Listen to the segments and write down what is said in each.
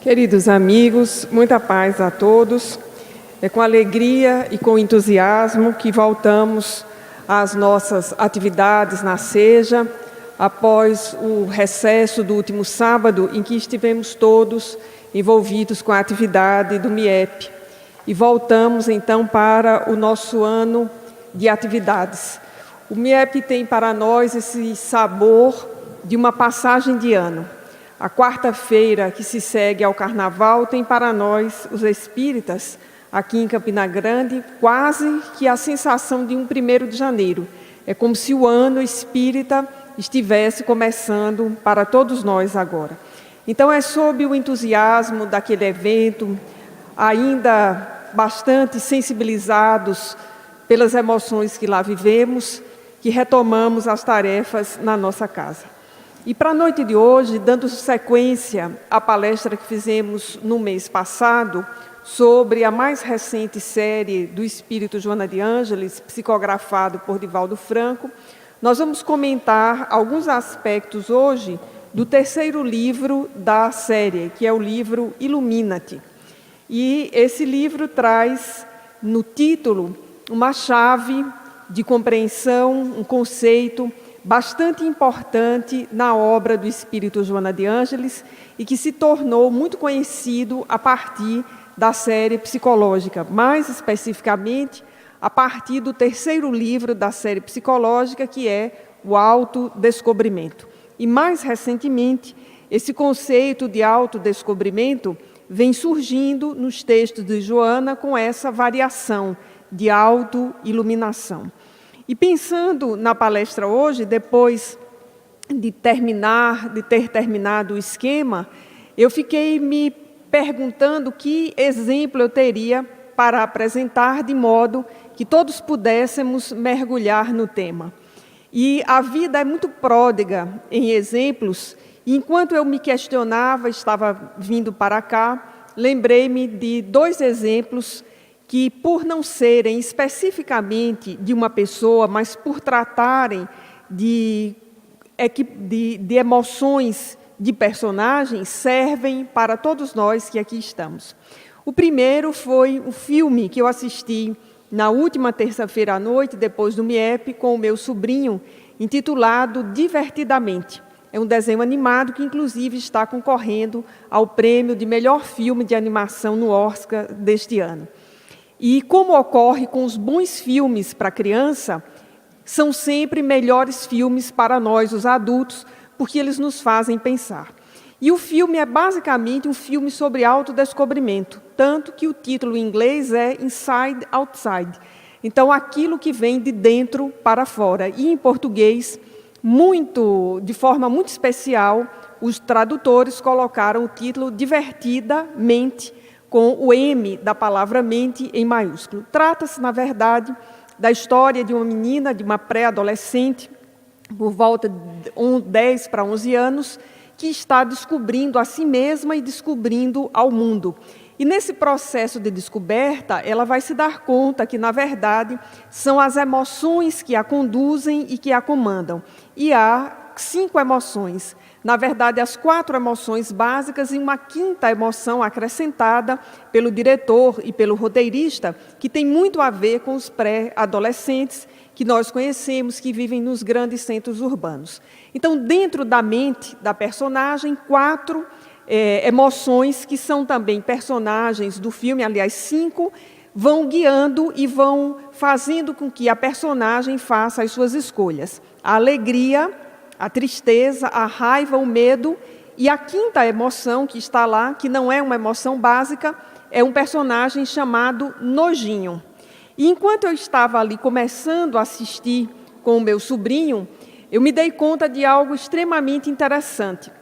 Queridos amigos, muita paz a todos. É com alegria e com entusiasmo que voltamos às nossas atividades na Seja, após o recesso do último sábado, em que estivemos todos envolvidos com a atividade do MIEP. E voltamos então para o nosso ano de atividades. O MIEP tem para nós esse sabor de uma passagem de ano. A quarta-feira que se segue ao Carnaval tem para nós, os espíritas, aqui em Campina Grande, quase que a sensação de um 1º de janeiro. É como se o ano espírita estivesse começando para todos nós agora. Então é sob o entusiasmo daquele evento, ainda bastante sensibilizados pelas emoções que lá vivemos, que retomamos as tarefas na nossa casa. E para a noite de hoje, dando sequência à palestra que fizemos no mês passado, sobre a mais recente série do Espírito Joana de Ângeles, psicografado por Divaldo Franco, nós vamos comentar alguns aspectos hoje do 3º livro da série, que é o livro Ilumina-te. E esse livro traz no título uma chave de compreensão, um conceito bastante importante na obra do Espírito Joana de Ângeles e que se tornou muito conhecido a partir da série psicológica, mais especificamente a partir do 3º livro da série psicológica, que é o autodescobrimento. E mais recentemente, esse conceito de autodescobrimento vem surgindo nos textos de Joana com essa variação de autoiluminação. E pensando na palestra hoje, depois de ter terminado o esquema, eu fiquei me perguntando que exemplo eu teria para apresentar de modo que todos pudéssemos mergulhar no tema. E a vida é muito pródiga em exemplos, e enquanto eu me questionava, estava vindo para cá, lembrei-me de 2 exemplos que, por não serem especificamente de uma pessoa, mas por tratarem de emoções de personagens, servem para todos nós que aqui estamos. O primeiro foi um filme que eu assisti na última terça-feira à noite, depois do MIEP, com o meu sobrinho, intitulado Divertidamente. É um desenho animado que, inclusive, está concorrendo ao prêmio de melhor filme de animação no Oscar deste ano. E como ocorre com os bons filmes para criança, são sempre melhores filmes para nós, os adultos, porque eles nos fazem pensar. E o filme é basicamente um filme sobre autodescobrimento, tanto que o título em inglês é Inside Outside. Então, aquilo que vem de dentro para fora. E em português, de forma muito especial, os tradutores colocaram o título Divertidamente, com o M da palavra mente em maiúsculo. Trata-se, na verdade, da história de uma menina, de uma pré-adolescente, por volta de 10 para 11 anos, que está descobrindo a si mesma e descobrindo ao mundo. E nesse processo de descoberta, ela vai se dar conta que, na verdade, são as emoções que a conduzem e que a comandam. E há 5 emoções. Na verdade, as 4 emoções básicas e uma 5ª emoção acrescentada pelo diretor e pelo roteirista, que tem muito a ver com os pré-adolescentes que nós conhecemos, que vivem nos grandes centros urbanos. Então, dentro da mente da personagem, 4 emoções, que são também personagens do filme, aliás, 5, vão guiando e vão fazendo com que a personagem faça as suas escolhas. A alegria, a tristeza, a raiva, o medo, e a 5ª emoção que está lá, que não é uma emoção básica, é um personagem chamado Nojinho. E enquanto eu estava ali começando a assistir com o meu sobrinho, eu me dei conta de algo extremamente interessante.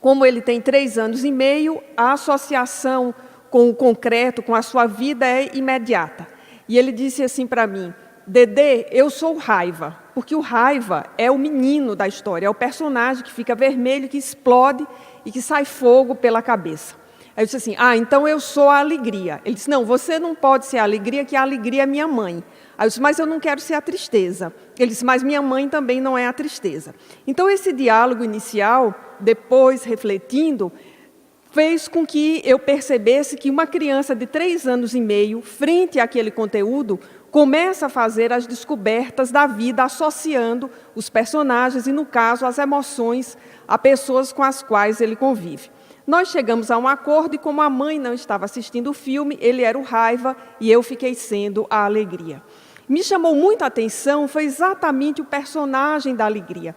Como ele tem 3 anos e meio, a associação com o concreto, com a sua vida é imediata. E ele disse assim para mim: Dedê, eu sou Raiva, porque o Raiva é o menino da história, é o personagem que fica vermelho, que explode e que sai fogo pela cabeça. Aí eu disse assim, então eu sou a Alegria. Ele disse, não, você não pode ser a Alegria, que a Alegria é minha mãe. Aí eu disse, mas eu não quero ser a Tristeza. Ele disse, mas minha mãe também não é a Tristeza. Então esse diálogo inicial, depois refletindo, fez com que eu percebesse que uma criança de 3 anos e meio, frente àquele conteúdo, começa a fazer as descobertas da vida, associando os personagens e, no caso, as emoções a pessoas com as quais ele convive. Nós chegamos a um acordo e, como a mãe não estava assistindo o filme, ele era o raiva e eu fiquei sendo a alegria. Me chamou muito a atenção foi exatamente o personagem da alegria.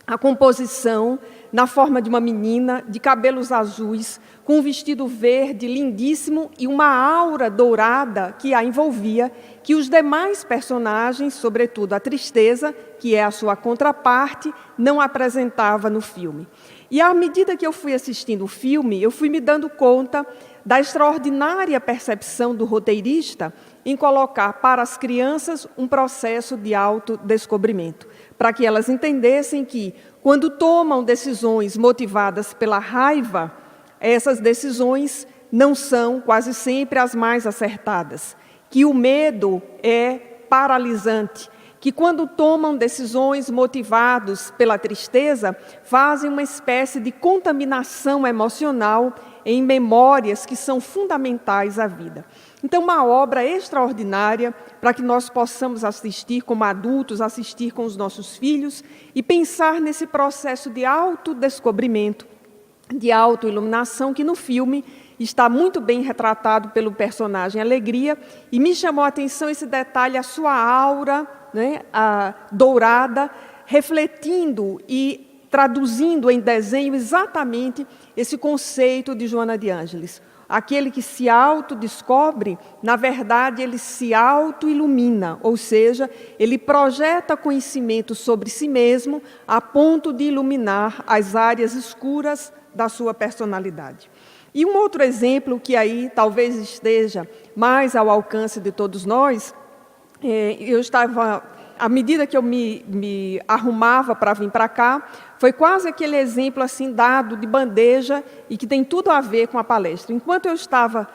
A composição, na forma de uma menina, de cabelos azuis, com um vestido verde lindíssimo e uma aura dourada que a envolvia, que os demais personagens, sobretudo a tristeza, que é a sua contraparte, não apresentava no filme. E à medida que eu fui assistindo o filme, eu fui me dando conta da extraordinária percepção do roteirista em colocar para as crianças um processo de autodescobrimento, para que elas entendessem que, quando tomam decisões motivadas pela raiva, essas decisões não são quase sempre as mais acertadas, que o medo é paralisante, que quando tomam decisões motivados pela tristeza, fazem uma espécie de contaminação emocional em memórias que são fundamentais à vida. Então, uma obra extraordinária para que nós possamos assistir como adultos, assistir com os nossos filhos e pensar nesse processo de autodescobrimento, de autoiluminação, que no filme está muito bem retratado pelo personagem Alegria, e me chamou a atenção esse detalhe, a sua aura, né, dourada, refletindo e traduzindo em desenho exatamente esse conceito de Joana de Ângeles. Aquele que se autodescobre, na verdade, ele se autoilumina, ou seja, ele projeta conhecimento sobre si mesmo a ponto de iluminar as áreas escuras da sua personalidade. E um outro exemplo que aí talvez esteja mais ao alcance de todos nós, eu estava, à medida que eu me arrumava para vir para cá, foi quase aquele exemplo assim dado de bandeja e que tem tudo a ver com a palestra. Enquanto eu estava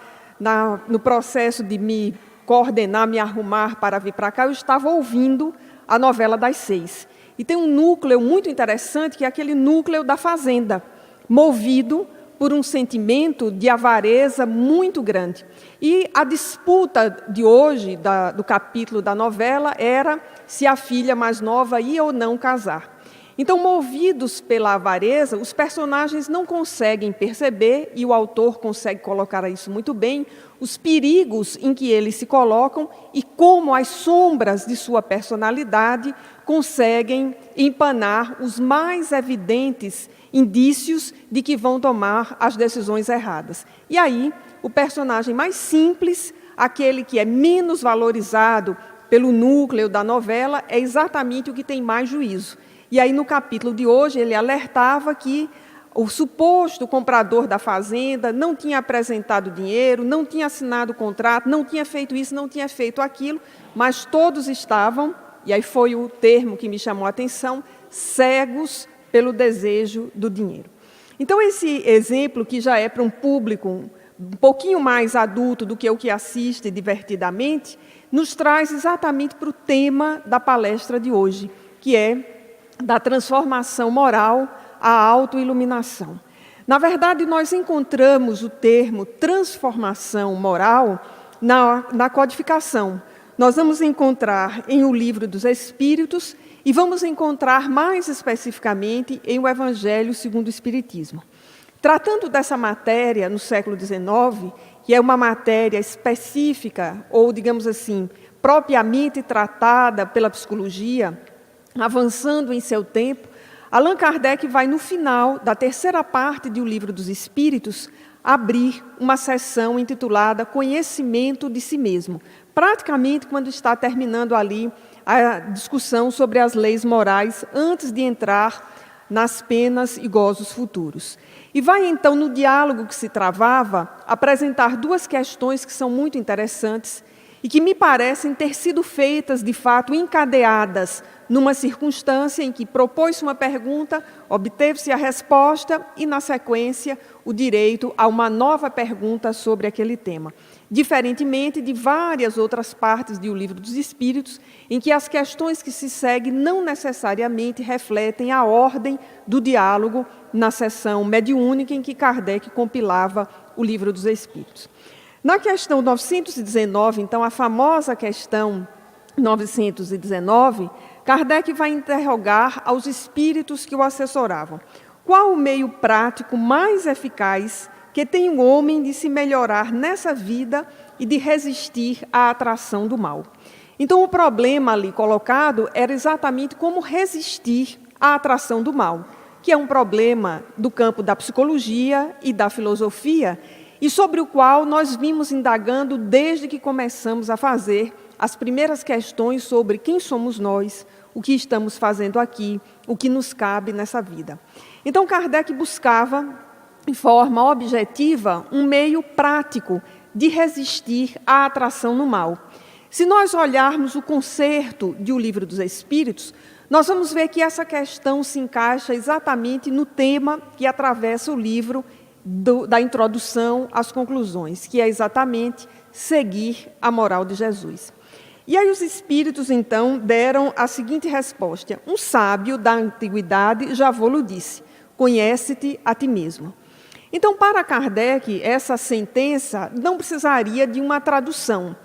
no processo de me coordenar, me arrumar para vir para cá, eu estava ouvindo a novela das 6. E tem um núcleo muito interessante, que é aquele núcleo da fazenda, movido por um sentimento de avareza muito grande. E a disputa de hoje, do capítulo da novela, era se a filha mais nova ia ou não casar. Então, movidos pela avareza, os personagens não conseguem perceber, e o autor consegue colocar isso muito bem, os perigos em que eles se colocam e como as sombras de sua personalidade conseguem empanar os mais evidentes indícios de que vão tomar as decisões erradas. E aí, o personagem mais simples, aquele que é menos valorizado pelo núcleo da novela, é exatamente o que tem mais juízo. E aí, no capítulo de hoje, ele alertava que o suposto comprador da fazenda não tinha apresentado dinheiro, não tinha assinado o contrato, não tinha feito isso, não tinha feito aquilo, mas todos estavam, e aí foi o termo que me chamou a atenção, cegos pelo desejo do dinheiro. Então, esse exemplo, que já é para um público um pouquinho mais adulto do que o que assiste divertidamente, nos traz exatamente para o tema da palestra de hoje, que é da transformação moral à autoiluminação. Na verdade, nós encontramos o termo transformação moral na codificação. Nós vamos encontrar em O Livro dos Espíritos e vamos encontrar mais especificamente em o Evangelho segundo o Espiritismo. Tratando dessa matéria no século XIX, que é uma matéria específica, ou, digamos assim, propriamente tratada pela psicologia, avançando em seu tempo, Allan Kardec vai, no final da terceira parte de O Livro dos Espíritos, abrir uma sessão intitulada Conhecimento de Si Mesmo, praticamente quando está terminando ali a discussão sobre as leis morais, antes de entrar nas penas e gozos futuros. E vai, então, no diálogo que se travava, apresentar duas questões que são muito interessantes e que me parecem ter sido feitas, de fato, encadeadas numa circunstância em que propôs-se uma pergunta, obteve-se a resposta e, na sequência, o direito a uma nova pergunta sobre aquele tema. Diferentemente de várias outras partes do Livro dos Espíritos, em que as questões que se seguem não necessariamente refletem a ordem do diálogo na sessão mediúnica em que Kardec compilava o Livro dos Espíritos. Na questão 919, então, a famosa questão 919, Kardec vai interrogar aos espíritos que o assessoravam: qual o meio prático mais eficaz que tem o homem de se melhorar nessa vida e de resistir à atração do mal? Então, o problema ali colocado era exatamente como resistir à atração do mal, que é um problema do campo da psicologia e da filosofia, e sobre o qual nós vimos indagando desde que começamos a fazer as primeiras questões sobre quem somos nós, o que estamos fazendo aqui, o que nos cabe nessa vida. Então, Kardec buscava, de forma objetiva, um meio prático de resistir à atração no mal. Se nós olharmos o concerto de O Livro dos Espíritos, nós vamos ver que essa questão se encaixa exatamente no tema que atravessa o livro da introdução às conclusões, que é exatamente seguir a moral de Jesus. E aí os espíritos, então, deram a seguinte resposta: um sábio da antiguidade já vô-lo disse, conhece-te a ti mesmo. Então, para Kardec, essa sentença não precisaria de uma tradução,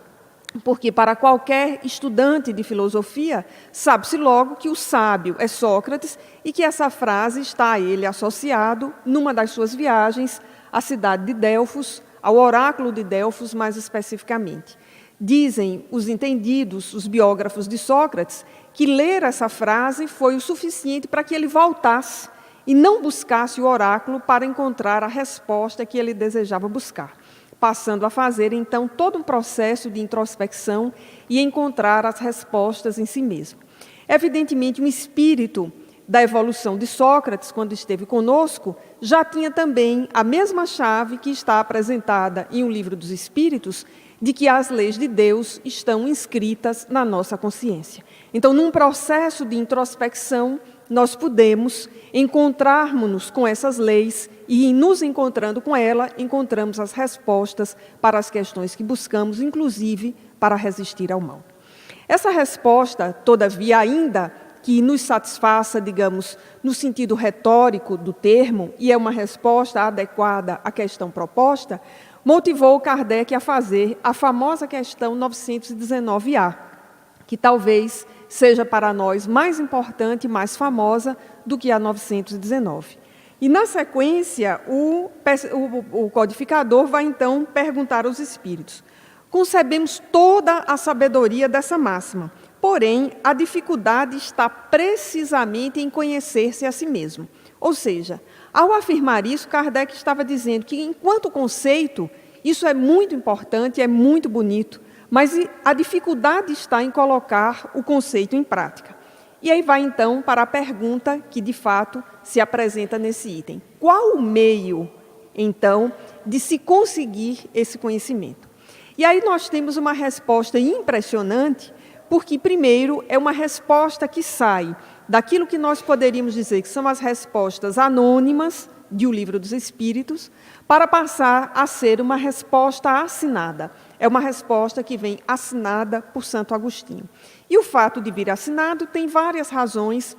porque para qualquer estudante de filosofia, sabe-se logo que o sábio é Sócrates e que essa frase está a ele associado, numa das suas viagens, à cidade de Delfos, ao oráculo de Delfos mais especificamente. Dizem os entendidos, os biógrafos de Sócrates, que ler essa frase foi o suficiente para que ele voltasse e não buscasse o oráculo para encontrar a resposta que ele desejava buscar, passando a fazer, então, todo um processo de introspecção e encontrar as respostas em si mesmo. Evidentemente, um espírito da evolução de Sócrates, quando esteve conosco, já tinha também a mesma chave que está apresentada em O Livro dos Espíritos, de que as leis de Deus estão inscritas na nossa consciência. Então, num processo de introspecção, nós podemos encontrarmos-nos com essas leis e, nos encontrando com ela, encontramos as respostas para as questões que buscamos, inclusive para resistir ao mal. Essa resposta, todavia, ainda que nos satisfaça, digamos, no sentido retórico do termo, e é uma resposta adequada à questão proposta, motivou Kardec a fazer a famosa questão 919A, que talvez seja para nós mais importante e mais famosa do que a 919. E, na sequência, o codificador vai, então, perguntar aos espíritos: concebemos toda a sabedoria dessa máxima, porém, a dificuldade está precisamente em conhecer-se a si mesmo. Ou seja, ao afirmar isso, Kardec estava dizendo que, enquanto conceito, isso é muito importante, é muito bonito, mas a dificuldade está em colocar o conceito em prática. E aí vai, então, para a pergunta que, de fato, se apresenta nesse item. Qual o meio, então, de se conseguir esse conhecimento? E aí nós temos uma resposta impressionante, porque, primeiro, é uma resposta que sai daquilo que nós poderíamos dizer que são as respostas anônimas de O Livro dos Espíritos, para passar a ser uma resposta assinada. É uma resposta que vem assinada por Santo Agostinho. E o fato de vir assinado tem várias razões.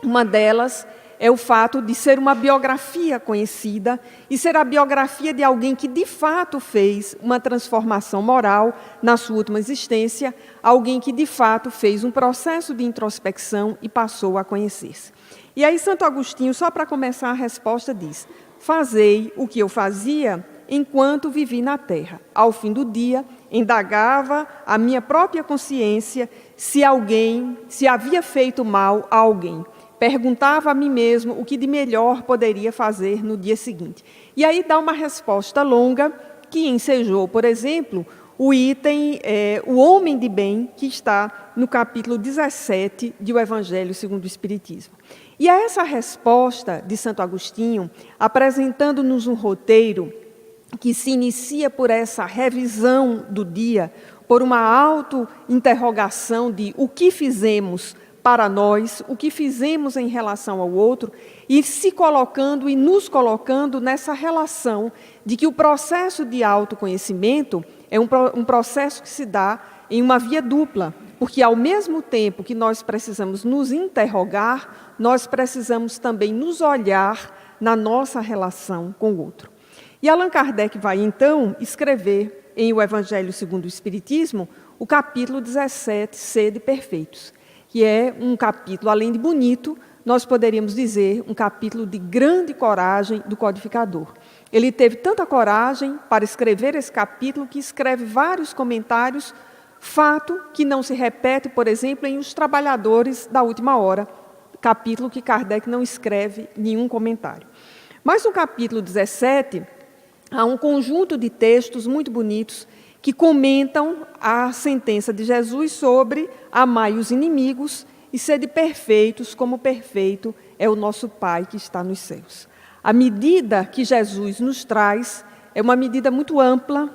Uma delas é o fato de ser uma biografia conhecida e ser a biografia de alguém que, de fato, fez uma transformação moral na sua última existência, alguém que, de fato, fez um processo de introspecção e passou a conhecer-se. E aí Santo Agostinho, só para começar a resposta, diz: fazei o que eu fazia enquanto vivi na terra. Ao fim do dia, indagava a minha própria consciência se havia feito mal a alguém. Perguntava a mim mesmo o que de melhor poderia fazer no dia seguinte. E aí dá uma resposta longa que ensejou, por exemplo, o item O Homem de Bem, que está no capítulo 17 de O Evangelho segundo o Espiritismo. E a essa resposta de Santo Agostinho, apresentando-nos um roteiro que se inicia por essa revisão do dia, por uma auto-interrogação de o que fizemos para nós, o que fizemos em relação ao outro, e se colocando e nos colocando nessa relação de que o processo de autoconhecimento é um processo que se dá em uma via dupla, porque ao mesmo tempo que nós precisamos nos interrogar, nós precisamos também nos olhar na nossa relação com o outro. E Allan Kardec vai, então, escrever em O Evangelho segundo o Espiritismo, o capítulo 17, Sede Perfeitos, que é um capítulo, além de bonito, nós poderíamos dizer, um capítulo de grande coragem do codificador. Ele teve tanta coragem para escrever esse capítulo que escreve vários comentários, fato que não se repete, por exemplo, em Os Trabalhadores da Última Hora, capítulo que Kardec não escreve nenhum comentário. Mas no capítulo 17, há um conjunto de textos muito bonitos que comentam a sentença de Jesus sobre amai os inimigos e sede perfeitos, como perfeito é o nosso Pai que está nos céus. A medida que Jesus nos traz é uma medida muito ampla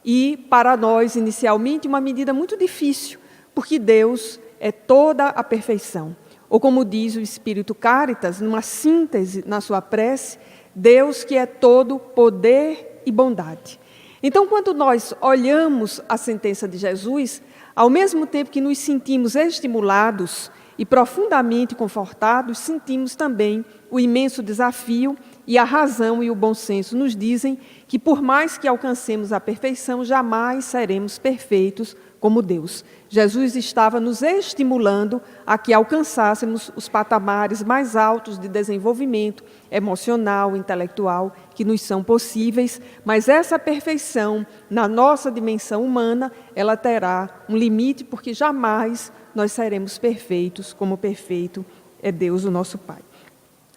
e, para nós, inicialmente, uma medida muito difícil, porque Deus é toda a perfeição. Ou como diz o Espírito Caritas, numa síntese na sua prece, Deus que é todo poder e bondade. Então, quando nós olhamos a sentença de Jesus, ao mesmo tempo que nos sentimos estimulados e profundamente confortados, sentimos também o imenso desafio, e a razão e o bom senso nos dizem que, por mais que alcancemos a perfeição, jamais seremos perfeitos como Deus. Jesus estava nos estimulando a que alcançássemos os patamares mais altos de desenvolvimento emocional, intelectual, que nos são possíveis, mas essa perfeição, na nossa dimensão humana, ela terá um limite, porque jamais nós seremos perfeitos como perfeito é Deus, o nosso Pai.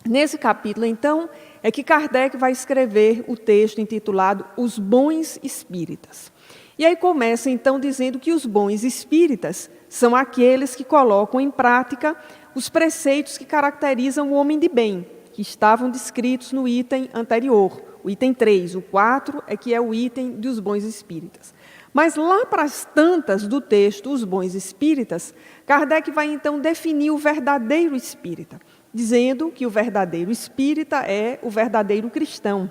Nesse capítulo, então, é que Kardec vai escrever o texto intitulado Os Bons Espíritas. E aí começa, então, dizendo que os bons espíritas são aqueles que colocam em prática os preceitos que caracterizam o homem de bem, que estavam descritos no item anterior, o item 3, o 4 é que é o item dos bons espíritas. Mas lá para as tantas do texto, os bons espíritas, Kardec vai então definir o verdadeiro espírita, dizendo que o verdadeiro espírita é o verdadeiro cristão.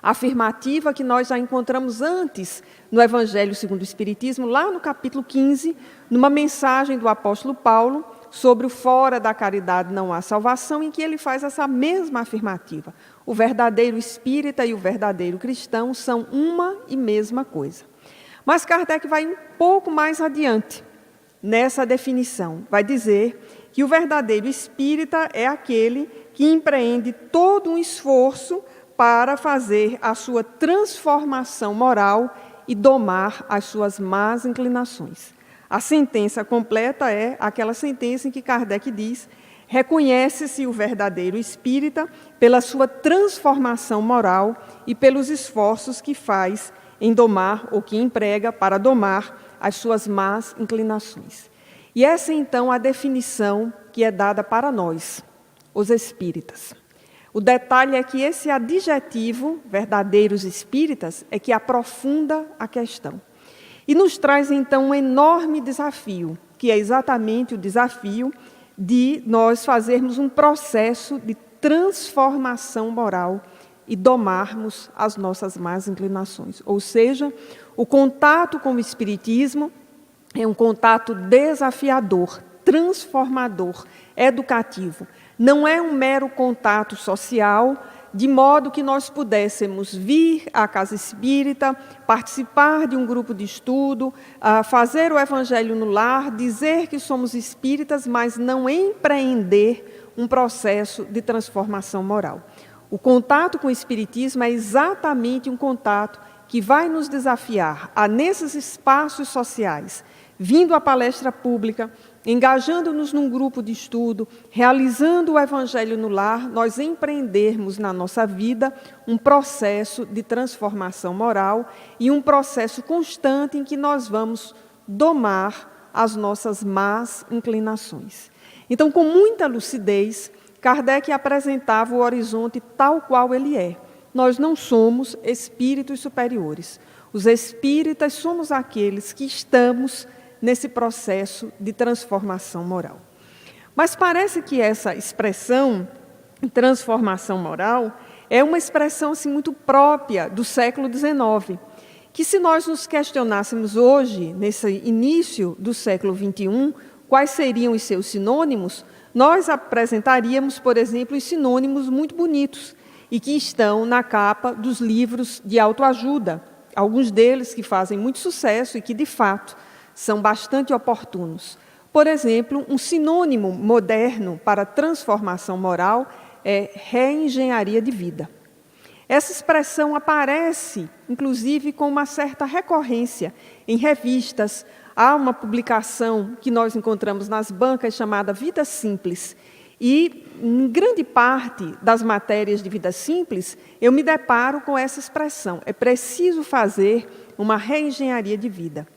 A afirmativa que nós já encontramos antes no Evangelho segundo o Espiritismo, lá no capítulo 15, numa mensagem do apóstolo Paulo, sobre o fora da caridade não há salvação, em que ele faz essa mesma afirmativa. O verdadeiro espírita e o verdadeiro cristão são uma e mesma coisa. Mas Kardec vai um pouco mais adiante nessa definição. Vai dizer que o verdadeiro espírita é aquele que empreende todo um esforço para fazer a sua transformação moral e domar as suas más inclinações. A sentença completa é aquela sentença em que Kardec diz: reconhece-se o verdadeiro espírita pela sua transformação moral e pelos esforços que faz em domar ou que emprega para domar as suas más inclinações. E essa, então, a definição que é dada para nós, os espíritas. O detalhe é que esse adjetivo, verdadeiros espíritas, é que aprofunda a questão. E nos traz, então, um enorme desafio, que é exatamente o desafio de nós fazermos um processo de transformação moral e domarmos as nossas más inclinações. Ou seja, o contato com o Espiritismo é um contato desafiador, transformador, educativo. Não é um mero contato social, de modo que nós pudéssemos vir à casa espírita, participar de um grupo de estudo, fazer o evangelho no lar, dizer que somos espíritas, mas não empreender um processo de transformação moral. O contato com o Espiritismo é exatamente um contato que vai nos desafiar a, nesses espaços sociais, vindo à palestra pública, engajando-nos num grupo de estudo, realizando o Evangelho no lar, nós empreendermos na nossa vida um processo de transformação moral e um processo constante em que nós vamos domar as nossas más inclinações. Então, com muita lucidez, Kardec apresentava o horizonte tal qual ele é. Nós não somos espíritos superiores. Os espíritas somos aqueles que estamos nesse processo de transformação moral. Mas parece que essa expressão, transformação moral, é uma expressão assim, muito própria do século XIX, que se nós nos questionássemos hoje, nesse início do século XXI, quais seriam os seus sinônimos, nós apresentaríamos, por exemplo, os sinônimos muito bonitos e que estão na capa dos livros de autoajuda, alguns deles que fazem muito sucesso e que, de fato, são bastante oportunos. Por exemplo, um sinônimo moderno para transformação moral é reengenharia de vida. Essa expressão aparece, inclusive, com uma certa recorrência em revistas. Há uma publicação que nós encontramos nas bancas chamada Vida Simples. E, em grande parte das matérias de Vida Simples, eu me deparo com essa expressão. É preciso fazer uma reengenharia de vida.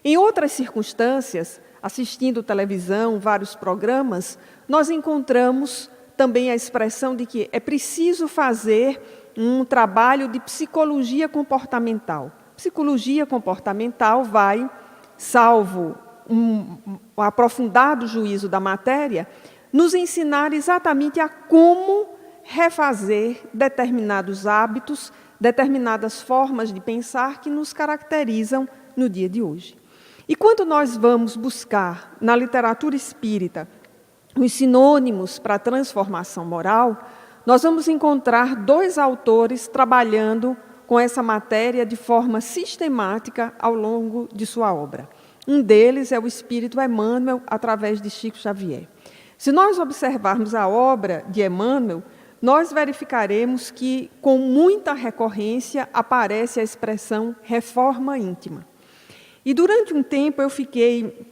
Em outras circunstâncias, assistindo televisão, vários programas, nós encontramos também a expressão de que é preciso fazer um trabalho de psicologia comportamental. Psicologia comportamental vai, salvo um aprofundado juízo da matéria, nos ensinar exatamente a como refazer determinados hábitos, determinadas formas de pensar que nos caracterizam no dia de hoje. E quando nós vamos buscar na literatura espírita os sinônimos para a transformação moral, nós vamos encontrar dois autores trabalhando com essa matéria de forma sistemática ao longo de sua obra. Um deles é o Espírito Emmanuel, através de Chico Xavier. Se nós observarmos a obra de Emmanuel, nós verificaremos que, com muita recorrência, aparece a expressão reforma íntima. E durante um tempo eu fiquei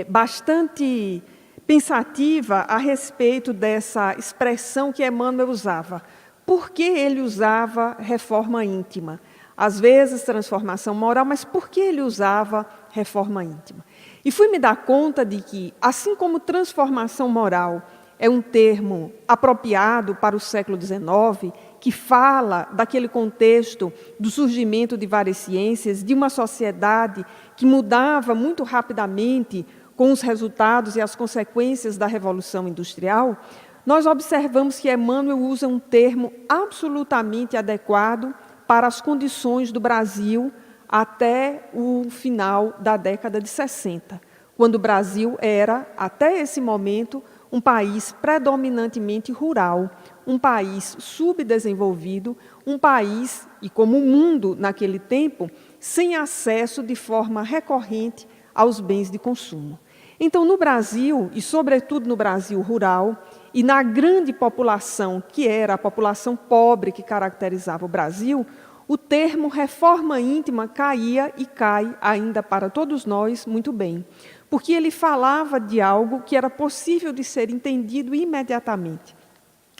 bastante pensativa a respeito dessa expressão que Emmanuel usava. Por que ele usava reforma íntima? Às vezes transformação moral, mas por que ele usava reforma íntima? E fui me dar conta de que, assim como transformação moral é um termo apropriado para o século XIX, que fala daquele contexto do surgimento de várias ciências, de uma sociedade que mudava muito rapidamente com os resultados e as consequências da Revolução Industrial, nós observamos que Emmanuel usa um termo absolutamente adequado para as condições do Brasil até o final da década de 60, quando o Brasil era, até esse momento, um país predominantemente rural, um país subdesenvolvido, um país, e como o mundo naquele tempo, sem acesso de forma recorrente aos bens de consumo. Então, no Brasil, e sobretudo no Brasil rural, e na grande população, que era a população pobre que caracterizava o Brasil, o termo reforma íntima caía e cai ainda para todos nós muito bem, porque ele falava de algo que era possível de ser entendido imediatamente.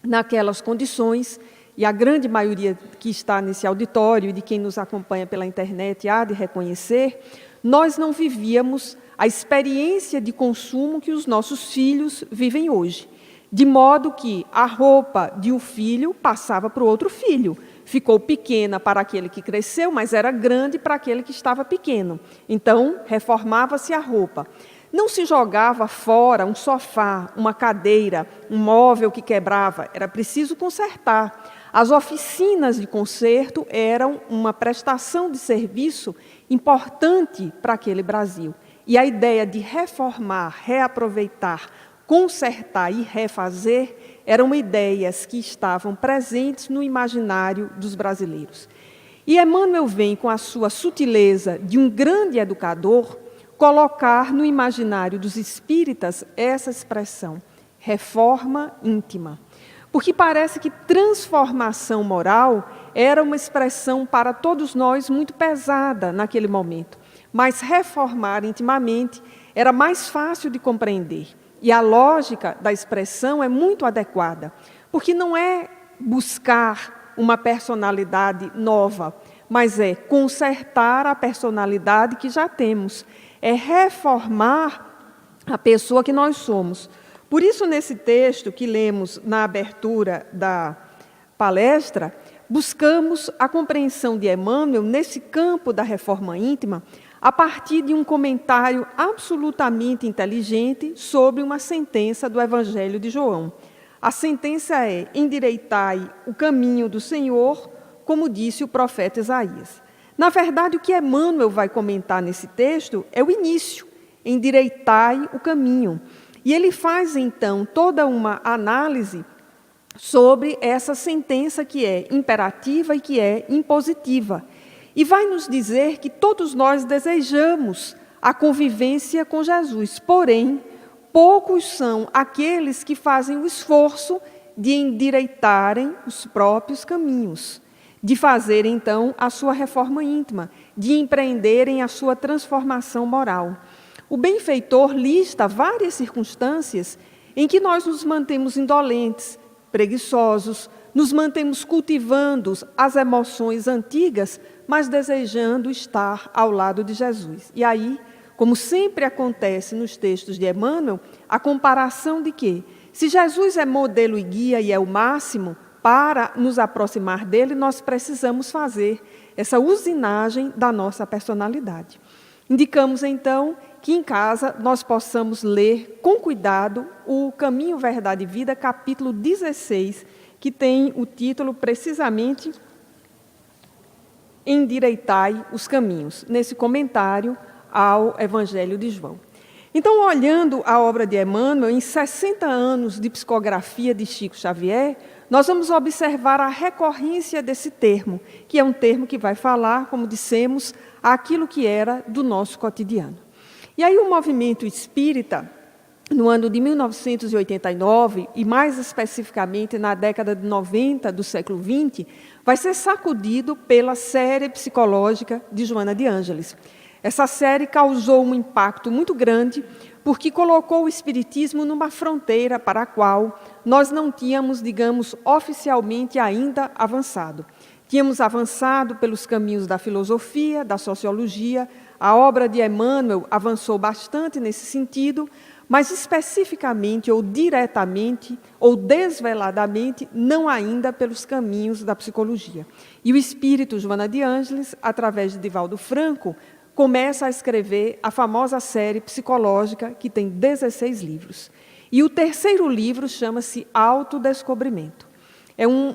Naquelas condições, e a grande maioria que está nesse auditório e de quem nos acompanha pela internet há de reconhecer, nós não vivíamos a experiência de consumo que os nossos filhos vivem hoje. De modo que a roupa de um filho passava para o outro filho. Ficou pequena para aquele que cresceu, mas era grande para aquele que estava pequeno. Então, reformava-se a roupa. Não se jogava fora um sofá, uma cadeira, um móvel que quebrava. Era preciso consertar. As oficinas de conserto eram uma prestação de serviço importante para aquele Brasil. E a ideia de reformar, reaproveitar, consertar e refazer eram ideias que estavam presentes no imaginário dos brasileiros. E Emmanuel vem, com a sua sutileza de um grande educador, colocar no imaginário dos espíritas essa expressão, reforma íntima. Porque parece que transformação moral era uma expressão para todos nós muito pesada naquele momento. Mas reformar intimamente era mais fácil de compreender. E a lógica da expressão é muito adequada, porque não é buscar uma personalidade nova, mas é consertar a personalidade que já temos, é reformar a pessoa que nós somos. Por isso, nesse texto que lemos na abertura da palestra, buscamos a compreensão de Emmanuel nesse campo da reforma íntima, a partir de um comentário absolutamente inteligente sobre uma sentença do Evangelho de João. A sentença é: endireitai o caminho do Senhor, como disse o profeta Isaías. Na verdade, o que Emmanuel vai comentar nesse texto é o início: endireitai o caminho. E ele faz, então, toda uma análise sobre essa sentença que é imperativa e que é impositiva. E vai nos dizer que todos nós desejamos a convivência com Jesus, porém, poucos são aqueles que fazem o esforço de endireitarem os próprios caminhos, de fazerem, então, a sua reforma íntima, de empreenderem a sua transformação moral. O benfeitor lista várias circunstâncias em que nós nos mantemos indolentes, preguiçosos, nos mantemos cultivando as emoções antigas, mas desejando estar ao lado de Jesus. E aí, como sempre acontece nos textos de Emmanuel, a comparação de que, se Jesus é modelo e guia e é o máximo, para nos aproximar dele, nós precisamos fazer essa usinagem da nossa personalidade. Indicamos, então, que em casa nós possamos ler com cuidado o Caminho, Verdade e Vida, capítulo 16, que tem o título precisamente Endireitai os Caminhos, nesse comentário ao Evangelho de João. Então, olhando a obra de Emmanuel, em 60 anos de psicografia de Chico Xavier, nós vamos observar a recorrência desse termo, que é um termo que vai falar, como dissemos, aquilo que era do nosso cotidiano. E aí o movimento espírita, no ano de 1989, e mais especificamente na década de 90 do século XX, vai ser sacudido pela série psicológica de Joana de Ângeles. Essa série causou um impacto muito grande, porque colocou o espiritismo numa fronteira para a qual nós não tínhamos, digamos, oficialmente ainda avançado. Tínhamos avançado pelos caminhos da filosofia, da sociologia. A obra de Emmanuel avançou bastante nesse sentido, mas especificamente ou diretamente ou desveladamente, não ainda pelos caminhos da psicologia. E o espírito Joana de Ângeles, através de Divaldo Franco, começa a escrever a famosa série psicológica, que tem 16 livros. E o terceiro livro chama-se Autodescobrimento. É um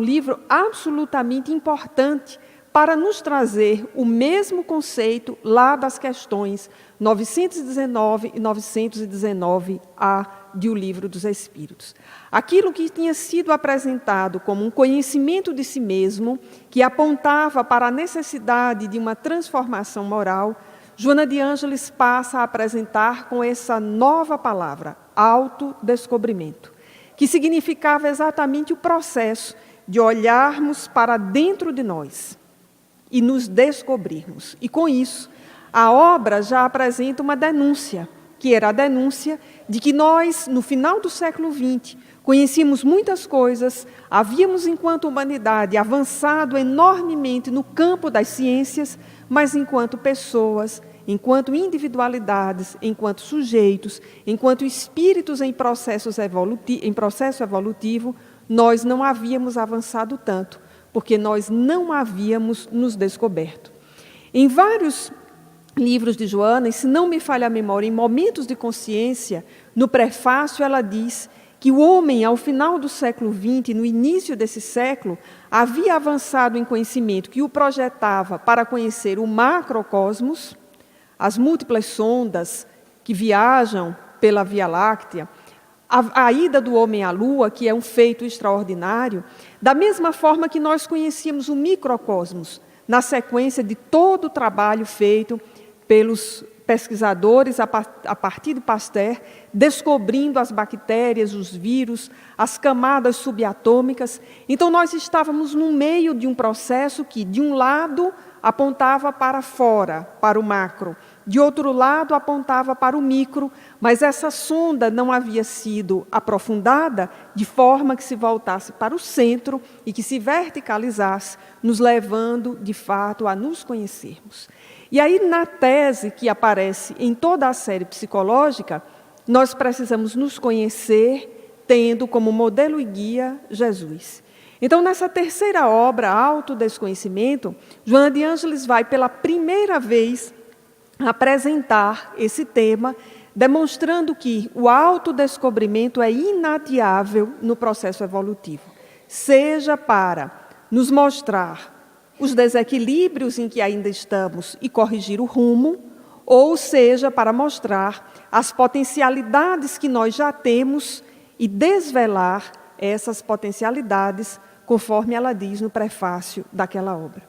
livro absolutamente importante para nos trazer o mesmo conceito lá das questões 919 e 919A de O Livro dos Espíritos. Aquilo que tinha sido apresentado como um conhecimento de si mesmo, que apontava para a necessidade de uma transformação moral, Joana de Ângeles passa a apresentar com essa nova palavra, autodescobrimento, que significava exatamente o processo de olharmos para dentro de nós e nos descobrirmos. E com isso, a obra já apresenta uma denúncia, que era a denúncia de que nós, no final do século XX, conhecíamos muitas coisas, havíamos, enquanto humanidade, avançado enormemente no campo das ciências, mas enquanto pessoas, enquanto individualidades, enquanto sujeitos, enquanto espíritos em processo evolutivo, nós não havíamos avançado tanto, porque nós não havíamos nos descoberto. Em vários livros de Joana, e se não me falha a memória, em Momentos de Consciência, no prefácio ela diz que o homem, ao final do século XX, no início desse século, havia avançado em conhecimento que o projetava para conhecer o macrocosmos, as múltiplas sondas que viajam pela Via Láctea, a ida do homem à Lua, que é um feito extraordinário, da mesma forma que nós conhecíamos o microcosmos, na sequência de todo o trabalho feito pelos pesquisadores a partir de Pasteur, descobrindo as bactérias, os vírus, as camadas subatômicas. Então, nós estávamos no meio de um processo que, de um lado, apontava para fora, para o macro, de outro lado, apontava para o micro, mas essa sonda não havia sido aprofundada de forma que se voltasse para o centro e que se verticalizasse, nos levando, de fato, a nos conhecermos. E aí, na tese que aparece em toda a série psicológica, nós precisamos nos conhecer tendo como modelo e guia Jesus. Então, nessa terceira obra, Autodesconhecimento, Joana de Ângeles vai pela primeira vez apresentar esse tema, demonstrando que o autodescobrimento é inadiável no processo evolutivo, seja para nos mostrar os desequilíbrios em que ainda estamos e corrigir o rumo, ou seja, para mostrar as potencialidades que nós já temos e desvelar essas potencialidades, conforme ela diz no prefácio daquela obra.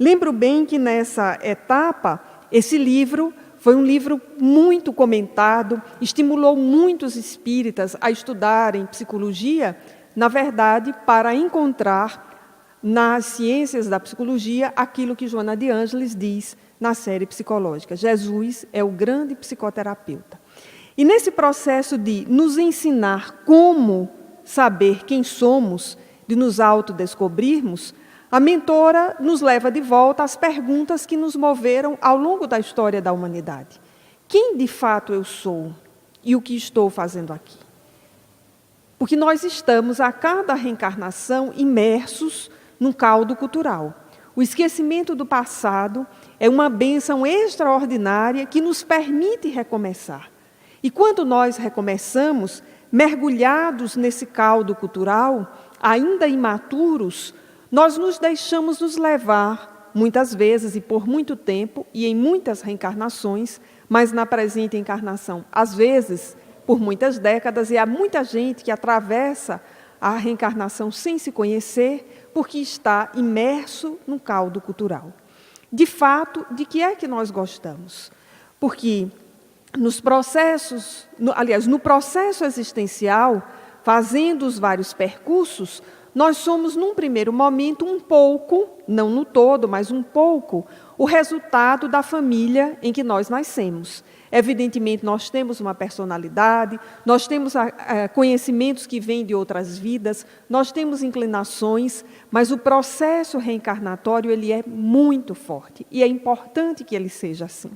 Lembro bem que nessa etapa, esse livro foi um livro muito comentado, estimulou muitos espíritas a estudarem psicologia, na verdade, para encontrar nas ciências da psicologia aquilo que Joana de Ângeles diz na série psicológica. Jesus é o grande psicoterapeuta. E nesse processo de nos ensinar como saber quem somos, de nos autodescobrirmos, a mentora nos leva de volta às perguntas que nos moveram ao longo da história da humanidade. Quem de fato eu sou e o que estou fazendo aqui? Porque nós estamos, a cada reencarnação, imersos num caldo cultural. O esquecimento do passado é uma bênção extraordinária que nos permite recomeçar. E quando nós recomeçamos, mergulhados nesse caldo cultural, ainda imaturos, nós nos deixamos nos levar, muitas vezes e por muito tempo, e em muitas reencarnações, mas na presente encarnação, às vezes, por muitas décadas, e há muita gente que atravessa a reencarnação sem se conhecer, porque está imerso num caldo cultural. De fato, de que é que nós gostamos? Porque no processo existencial, fazendo os vários percursos, nós somos, num primeiro momento, um pouco, não no todo, mas um pouco, o resultado da família em que nós nascemos. Evidentemente, nós temos uma personalidade, nós temos conhecimentos que vêm de outras vidas, nós temos inclinações, mas o processo reencarnatório ele é muito forte e é importante que ele seja assim.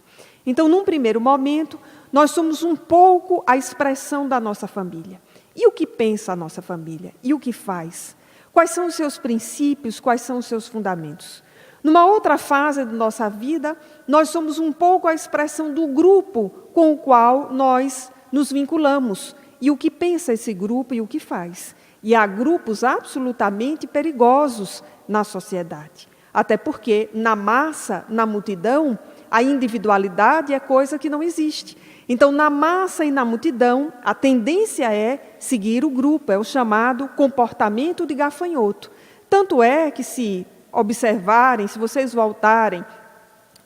Então, num primeiro momento, nós somos um pouco a expressão da nossa família. E o que pensa a nossa família? E o que faz? Quais são os seus princípios? Quais são os seus fundamentos? Numa outra fase da nossa vida, nós somos um pouco a expressão do grupo com o qual nós nos vinculamos. E o que pensa esse grupo e o que faz? E há grupos absolutamente perigosos na sociedade. Até porque, na massa, na multidão, a individualidade é coisa que não existe. Então, na massa e na multidão, a tendência é seguir o grupo, é o chamado comportamento de gafanhoto. Tanto é que, se observarem, se vocês voltarem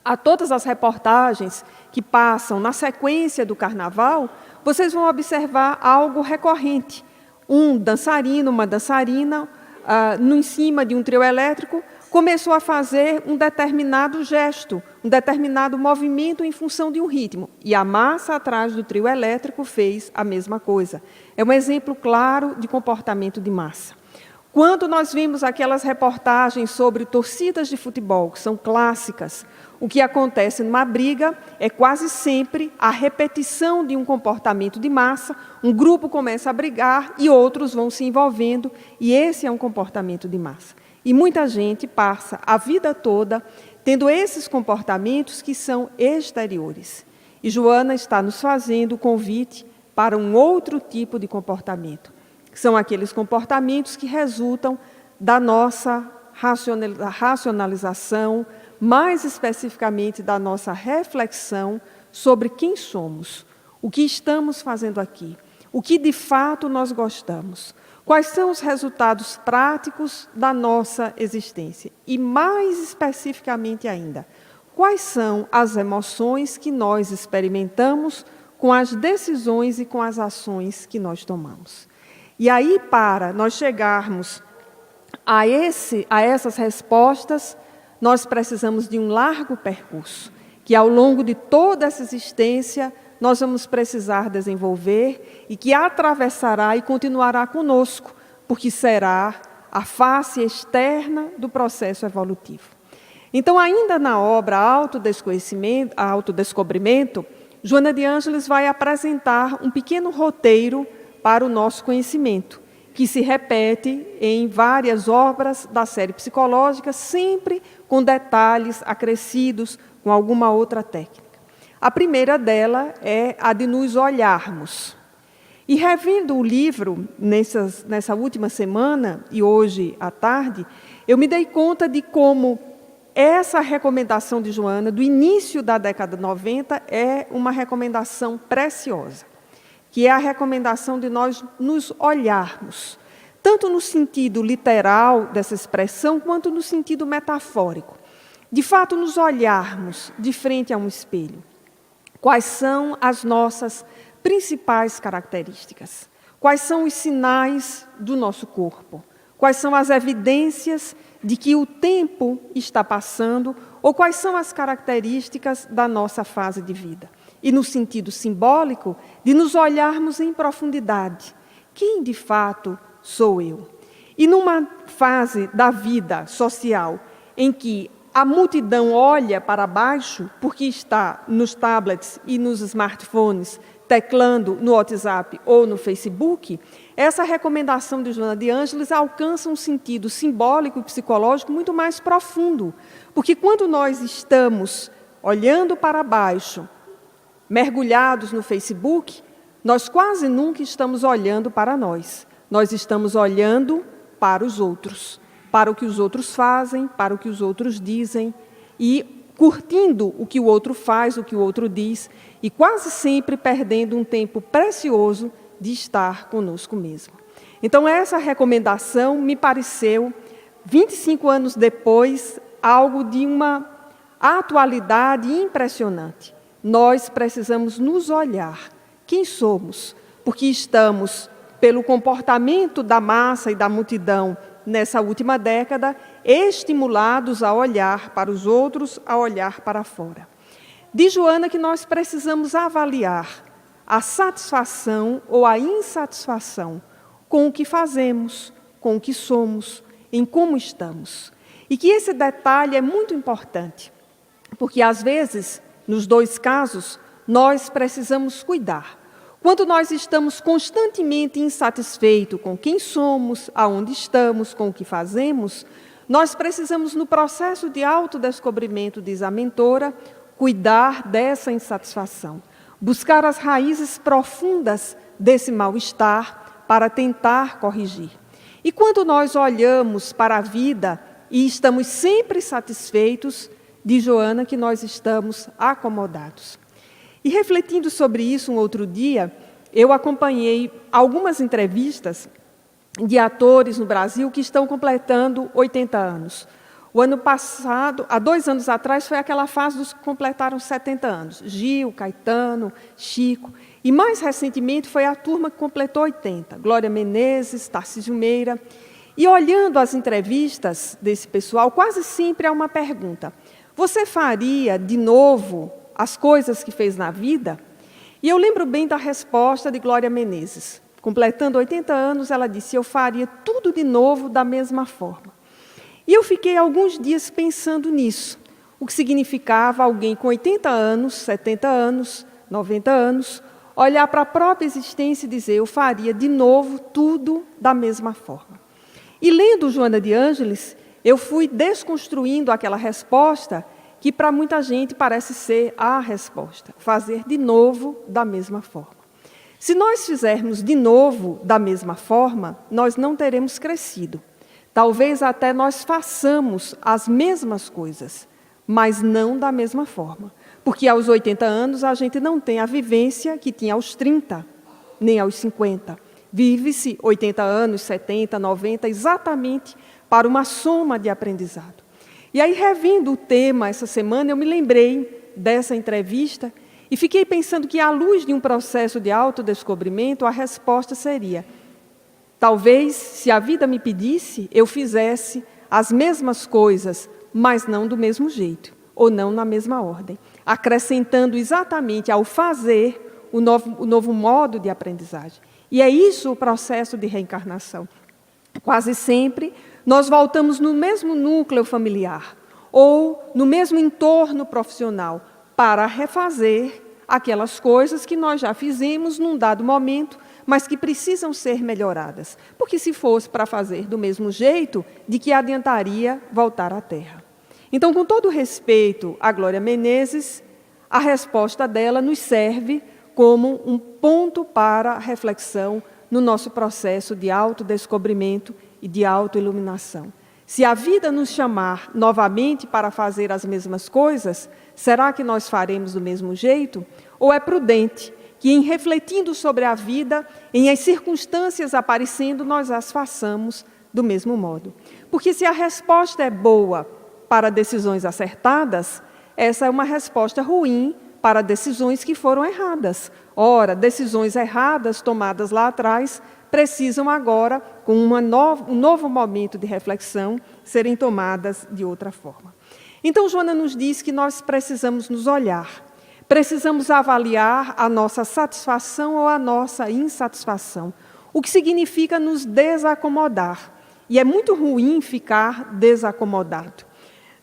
a todas as reportagens que passam na sequência do carnaval, vocês vão observar algo recorrente. Um dançarino, uma dançarina, em cima de um trio elétrico, começou a fazer um determinado gesto, um determinado movimento em função de um ritmo. E a massa atrás do trio elétrico fez a mesma coisa. É um exemplo claro de comportamento de massa. Quando nós vimos aquelas reportagens sobre torcidas de futebol, que são clássicas, o que acontece numa briga é quase sempre a repetição de um comportamento de massa, um grupo começa a brigar e outros vão se envolvendo, e esse é um comportamento de massa. E muita gente passa a vida toda tendo esses comportamentos que são exteriores. E Joana está nos fazendo o convite para um outro tipo de comportamento. São aqueles comportamentos que resultam da nossa racionalização, mais especificamente da nossa reflexão sobre quem somos, o que estamos fazendo aqui, o que de fato nós gostamos. Quais são os resultados práticos da nossa existência? E, mais especificamente ainda, quais são as emoções que nós experimentamos com as decisões e com as ações que nós tomamos? E aí, para nós chegarmos a essas respostas, nós precisamos de um largo percurso, que ao longo de toda essa existência nós vamos precisar desenvolver e que atravessará e continuará conosco, porque será a face externa do processo evolutivo. Então, ainda na obra Autodescobrimento, Joana de Ângeles vai apresentar um pequeno roteiro para o nosso conhecimento, que se repete em várias obras da série psicológica, sempre com detalhes acrescidos, com alguma outra técnica. A primeira dela é a de nos olharmos. E revendo o livro nessa última semana, e hoje à tarde, eu me dei conta de como essa recomendação de Joana, do início da década 90, é uma recomendação preciosa, que é a recomendação de nós nos olharmos, tanto no sentido literal dessa expressão, quanto no sentido metafórico. De fato, nos olharmos de frente a um espelho. Quais são as nossas principais características? Quais são os sinais do nosso corpo? Quais são as evidências de que o tempo está passando? Ou quais são as características da nossa fase de vida? E no sentido simbólico, de nos olharmos em profundidade. Quem de fato sou eu? E numa fase da vida social em que a multidão olha para baixo porque está nos tablets e nos smartphones, teclando no WhatsApp ou no Facebook, essa recomendação de Joana de Ângeles alcança um sentido simbólico e psicológico muito mais profundo. Porque quando nós estamos olhando para baixo, mergulhados no Facebook, nós quase nunca estamos olhando para nós. Nós estamos olhando para os outros, para o que os outros fazem, para o que os outros dizem, e curtindo o que o outro faz, o que o outro diz, e quase sempre perdendo um tempo precioso de estar conosco mesmo. Então, essa recomendação me pareceu, 25 anos depois, algo de uma atualidade impressionante. Nós precisamos nos olhar. Quem somos? Porque estamos, pelo comportamento da massa e da multidão nessa última década, estimulados a olhar para os outros, a olhar para fora. Diz Joana que nós precisamos avaliar a satisfação ou a insatisfação com o que fazemos, com o que somos, em como estamos. E que esse detalhe é muito importante, porque às vezes, nos dois casos, nós precisamos cuidar. Quando nós estamos constantemente insatisfeitos com quem somos, aonde estamos, com o que fazemos, nós precisamos, no processo de autodescobrimento, diz a mentora, cuidar dessa insatisfação, buscar as raízes profundas desse mal-estar para tentar corrigir. E quando nós olhamos para a vida e estamos sempre satisfeitos, diz Joana que nós estamos acomodados. E refletindo sobre isso um outro dia, eu acompanhei algumas entrevistas de atores no Brasil que estão completando 80 anos. O ano passado, há 2 anos atrás, foi aquela fase dos que completaram 70 anos. Gil, Caetano, Chico. E mais recentemente foi a turma que completou 80. Glória Menezes, Tarcísio Meira. E olhando as entrevistas desse pessoal, quase sempre há uma pergunta. Você faria de novo as coisas que fez na vida? E eu lembro bem da resposta de Glória Menezes. Completando 80 anos, ela disse, eu faria tudo de novo da mesma forma. E eu fiquei alguns dias pensando nisso. O que significava alguém com 80 anos, 70 anos, 90 anos, olhar para a própria existência e dizer, eu faria de novo tudo da mesma forma. E lendo Joana de Ângeles, eu fui desconstruindo aquela resposta que para muita gente parece ser a resposta, fazer de novo da mesma forma. Se nós fizermos de novo da mesma forma, nós não teremos crescido. Talvez até nós façamos as mesmas coisas, mas não da mesma forma. Porque aos 80 anos a gente não tem a vivência que tinha aos 30, nem aos 50. Vive-se 80 anos, 70, 90, exatamente para uma soma de aprendizado. E aí, revendo o tema essa semana, eu me lembrei dessa entrevista e fiquei pensando que, à luz de um processo de autodescobrimento, a resposta seria, talvez, se a vida me pedisse, eu fizesse as mesmas coisas, mas não do mesmo jeito, ou não na mesma ordem, acrescentando exatamente ao fazer o novo modo de aprendizagem. E é isso o processo de reencarnação. Quase sempre, nós voltamos no mesmo núcleo familiar ou no mesmo entorno profissional para refazer aquelas coisas que nós já fizemos num dado momento, mas que precisam ser melhoradas. Porque se fosse para fazer do mesmo jeito, de que adiantaria voltar à Terra? Então, com todo respeito à Glória Menezes, a resposta dela nos serve como um ponto para reflexão no nosso processo de autodescobrimento e de autoiluminação. Se a vida nos chamar novamente para fazer as mesmas coisas, será que nós faremos do mesmo jeito? Ou é prudente que, em refletindo sobre a vida, em as circunstâncias aparecendo, nós as façamos do mesmo modo? Porque se a resposta é boa para decisões acertadas, essa é uma resposta ruim para decisões que foram erradas. Ora, decisões erradas tomadas lá atrás precisam agora, com um novo momento de reflexão, serem tomadas de outra forma. Então, Joana nos diz que nós precisamos nos olhar, precisamos avaliar a nossa satisfação ou a nossa insatisfação, o que significa nos desacomodar. E é muito ruim ficar desacomodado.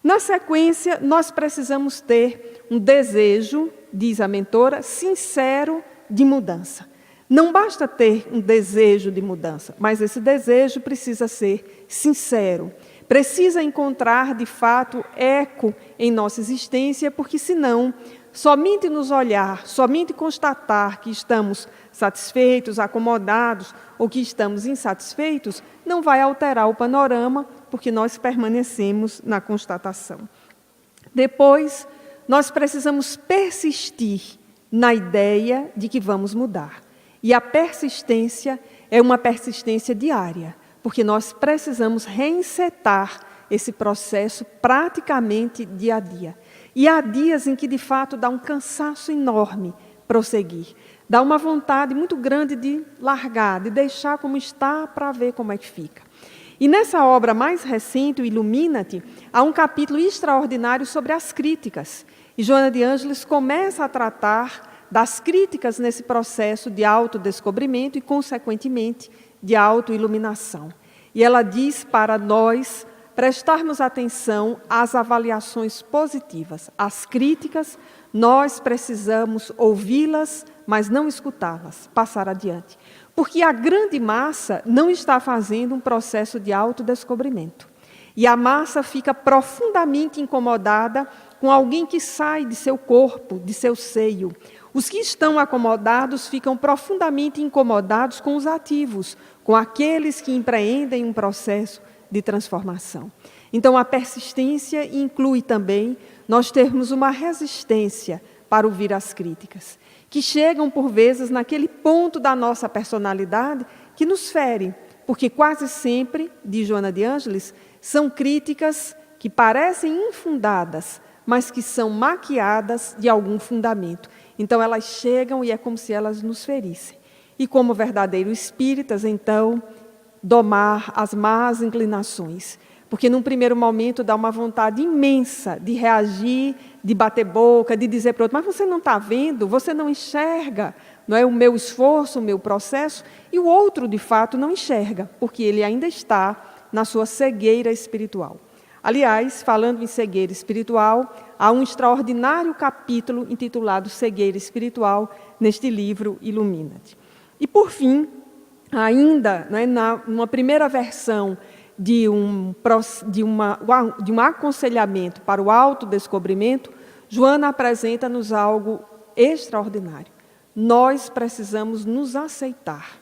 Na sequência, nós precisamos ter um desejo, diz a mentora, sincero de mudança. Não basta ter um desejo de mudança, mas esse desejo precisa ser sincero. Precisa encontrar, de fato, eco em nossa existência, porque senão, somente nos olhar, somente constatar que estamos satisfeitos, acomodados ou que estamos insatisfeitos, não vai alterar o panorama, porque nós permanecemos na constatação. Depois, nós precisamos persistir na ideia de que vamos mudar. E a persistência é uma persistência diária, porque nós precisamos reencetar esse processo praticamente dia a dia. E há dias em que, de fato, dá um cansaço enorme prosseguir. Dá uma vontade muito grande de largar, de deixar como está para ver como é que fica. E nessa obra mais recente, o Ilumina-te, há um capítulo extraordinário sobre as críticas. E Joana de Ângeles começa a tratar das críticas nesse processo de autodescobrimento e, consequentemente, de autoiluminação. E ela diz para nós prestarmos atenção às avaliações positivas. As críticas, nós precisamos ouvi-las, mas não escutá-las, passar adiante. Porque a grande massa não está fazendo um processo de autodescobrimento. E a massa fica profundamente incomodada com alguém que sai de seu corpo, de seu seio. Os que estão acomodados ficam profundamente incomodados com os ativos, com aqueles que empreendem um processo de transformação. Então, a persistência inclui também nós termos uma resistência para ouvir as críticas, que chegam, por vezes, naquele ponto da nossa personalidade que nos fere, porque quase sempre, diz Joana de Ângeles, são críticas que parecem infundadas, mas que são maquiadas de algum fundamento. Então, elas chegam e é como se elas nos ferissem. E como verdadeiros espíritas, então, domar as más inclinações. Porque, num primeiro momento, dá uma vontade imensa de reagir, de bater boca, de dizer para o outro, mas você não está vendo, você não enxerga, não é o meu esforço, o meu processo, e o outro, de fato, não enxerga, porque ele ainda está na sua cegueira espiritual. Aliás, falando em cegueira espiritual, há um extraordinário capítulo intitulado Cegueira Espiritual, neste livro Ilumina-te. E, por fim, ainda, né, numa primeira versão de um aconselhamento para o autodescobrimento, Joana apresenta-nos algo extraordinário. Nós precisamos nos aceitar,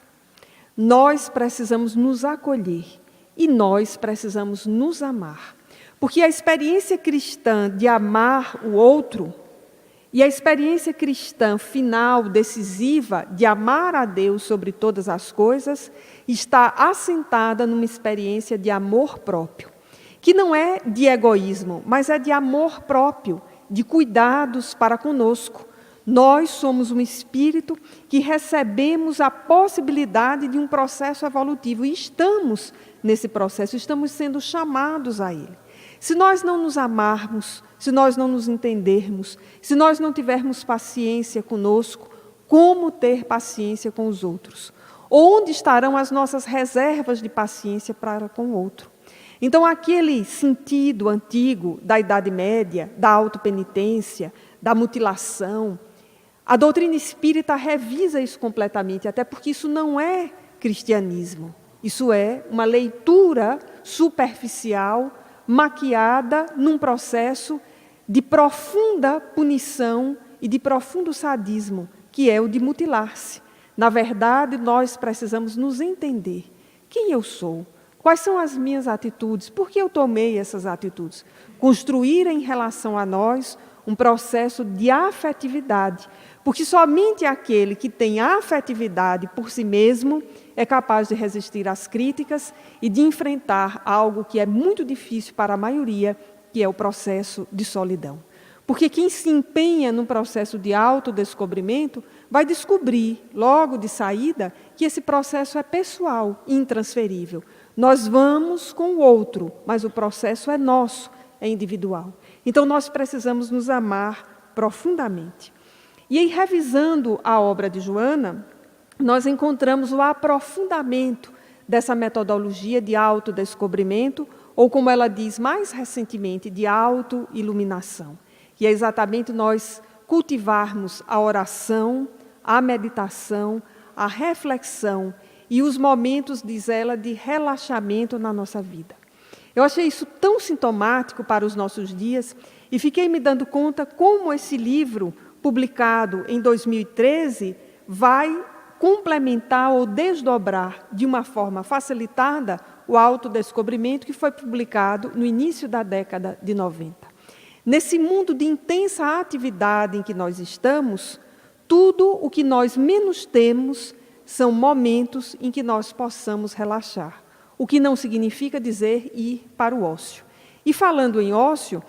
nós precisamos nos acolher e nós precisamos nos amar. Porque a experiência cristã de amar o outro e a experiência cristã final, decisiva, de amar a Deus sobre todas as coisas, está assentada numa experiência de amor próprio, que não é de egoísmo, mas é de amor próprio, de cuidados para conosco. Nós somos um espírito que recebemos a possibilidade de um processo evolutivo e estamos nesse processo, estamos sendo chamados a ele. Se nós não nos amarmos, se nós não nos entendermos, se nós não tivermos paciência conosco, como ter paciência com os outros? Onde estarão as nossas reservas de paciência para com o outro? Então, aquele sentido antigo da Idade Média, da autopenitência, da mutilação, a doutrina espírita revisa isso completamente, até porque isso não é cristianismo. Isso é uma leitura superficial, maquiada num processo de profunda punição e de profundo sadismo, que é o de mutilar-se. Na verdade, nós precisamos nos entender. Quem eu sou? Quais são as minhas atitudes? Por que eu tomei essas atitudes? Construir em relação a nós um processo de afetividade, porque somente aquele que tem afetividade por si mesmo é capaz de resistir às críticas e de enfrentar algo que é muito difícil para a maioria, que é o processo de solidão. Porque quem se empenha num processo de autodescobrimento vai descobrir, logo de saída, que esse processo é pessoal, intransferível. Nós vamos com o outro, mas o processo é nosso, é individual. Então, nós precisamos nos amar profundamente. E aí, revisando a obra de Joana, nós encontramos o aprofundamento dessa metodologia de autodescobrimento, ou como ela diz mais recentemente, de autoiluminação. Que é exatamente nós cultivarmos a oração, a meditação, a reflexão e os momentos, diz ela, de relaxamento na nossa vida. Eu achei isso tão sintomático para os nossos dias e fiquei me dando conta como esse livro, publicado em 2013, vai complementar ou desdobrar de uma forma facilitada o autodescobrimento que foi publicado no início da década de 90. Nesse mundo de intensa atividade em que nós estamos, tudo o que nós menos temos são momentos em que nós possamos relaxar, o que não significa dizer ir para o ócio. E falando em ócio,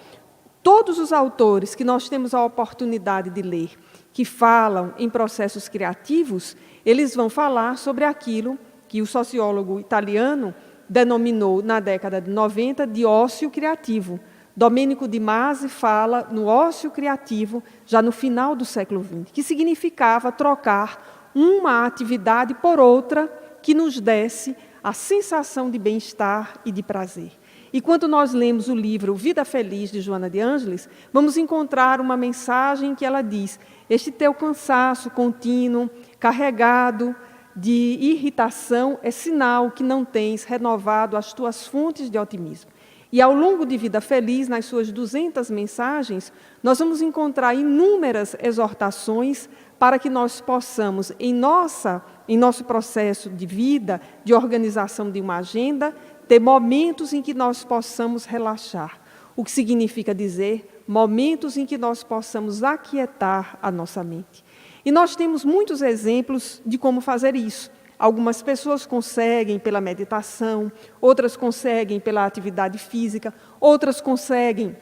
todos os autores que nós temos a oportunidade de ler, que falam em processos criativos, eles vão falar sobre aquilo que o sociólogo italiano denominou na década de 90 de ócio criativo. Domenico Di Masi fala no ócio criativo já no final do século XX, que significava trocar uma atividade por outra que nos desse a sensação de bem-estar e de prazer. E quando nós lemos o livro Vida Feliz, de Joana de Ângeles, vamos encontrar uma mensagem que ela diz: este teu cansaço contínuo, carregado de irritação, é sinal que não tens renovado as tuas fontes de otimismo. E ao longo de Vida Feliz, nas suas 200 mensagens, nós vamos encontrar inúmeras exortações para que nós possamos, em nosso processo de vida, de organização de uma agenda, ter momentos em que nós possamos relaxar. O que significa dizer momentos em que nós possamos aquietar a nossa mente. E nós temos muitos exemplos de como fazer isso. Algumas pessoas conseguem pela meditação, outras conseguem pela atividade física, outras conseguem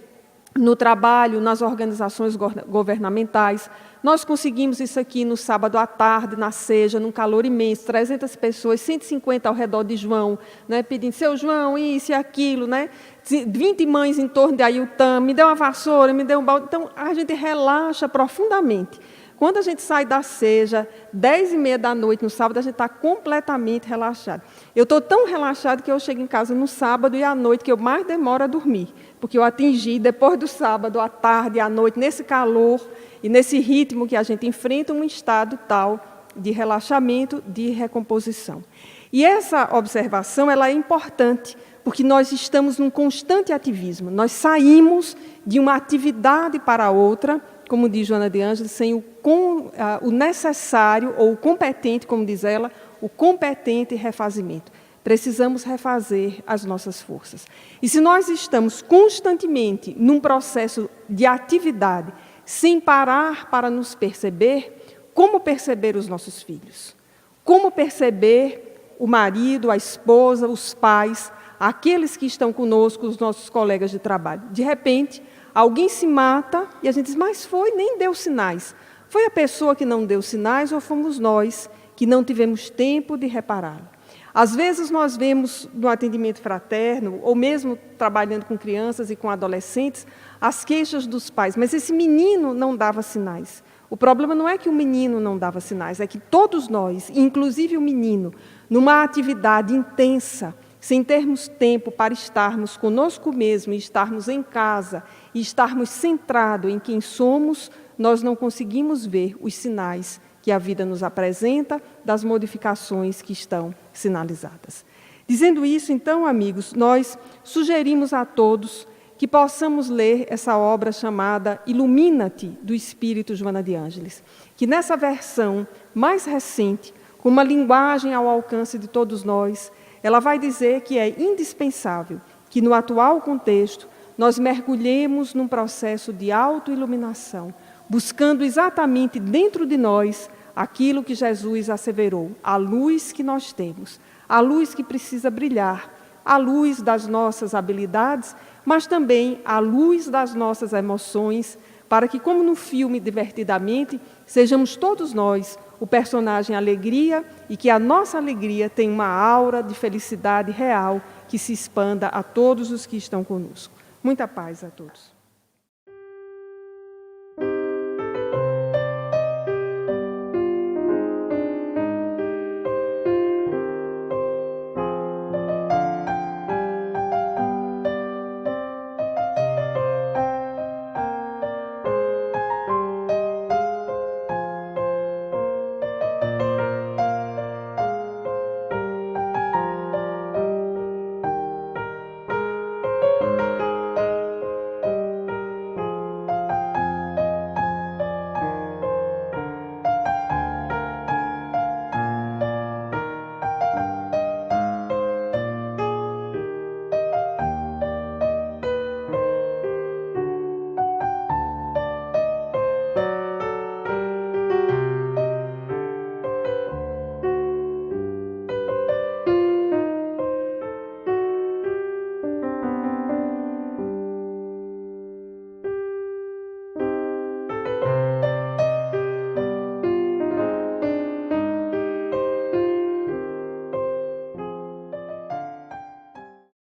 no trabalho, nas organizações governamentais. Nós conseguimos isso aqui no sábado à tarde, na Seja, num calor imenso, 300 pessoas, 150 ao redor de João, né, pedindo, seu João, isso e aquilo, né, 20 mães em torno de Ailton, me dê uma vassoura, me dê um balde. Então, a gente relaxa profundamente. Quando a gente sai da Seja, 10h30 da noite, no sábado, a gente está completamente relaxado. Eu estou tão relaxado que eu chego em casa no sábado e à noite, que eu mais demoro a dormir, porque eu atingi, depois do sábado, à tarde e à noite, nesse calor e nesse ritmo que a gente enfrenta, um estado tal de relaxamento, de recomposição. E essa observação ela é importante, porque nós estamos num constante ativismo. Nós saímos de uma atividade para outra, como diz Joana de Ângeles, sem o necessário, ou o competente, como diz ela, o competente refazimento. Precisamos refazer as nossas forças. E se nós estamos constantemente num processo de atividade, sem parar para nos perceber, como perceber os nossos filhos? Como perceber o marido, a esposa, os pais, aqueles que estão conosco, os nossos colegas de trabalho? De repente, alguém se mata e a gente diz, mas nem deu sinais. Foi a pessoa que não deu sinais ou fomos nós que não tivemos tempo de repará-lo? Às vezes nós vemos no atendimento fraterno, ou mesmo trabalhando com crianças e com adolescentes, as queixas dos pais, mas esse menino não dava sinais. O problema não é que o menino não dava sinais, é que todos nós, inclusive o menino, numa atividade intensa, sem termos tempo para estarmos conosco mesmo, e estarmos em casa, e estarmos centrados em quem somos, nós não conseguimos ver os sinais que a vida nos apresenta, das modificações que estão sinalizadas. Dizendo isso, então, amigos, nós sugerimos a todos que possamos ler essa obra chamada Ilumina-te, do Espírito Joana de Ângeles, que nessa versão mais recente, com uma linguagem ao alcance de todos nós, ela vai dizer que é indispensável que, no atual contexto, nós mergulhemos num processo de autoiluminação, buscando exatamente dentro de nós aquilo que Jesus asseverou, a luz que nós temos, a luz que precisa brilhar, a luz das nossas habilidades, mas também a luz das nossas emoções, para que, como no filme Divertidamente, sejamos todos nós o personagem alegria e que a nossa alegria tenha uma aura de felicidade real que se expanda a todos os que estão conosco. Muita paz a todos.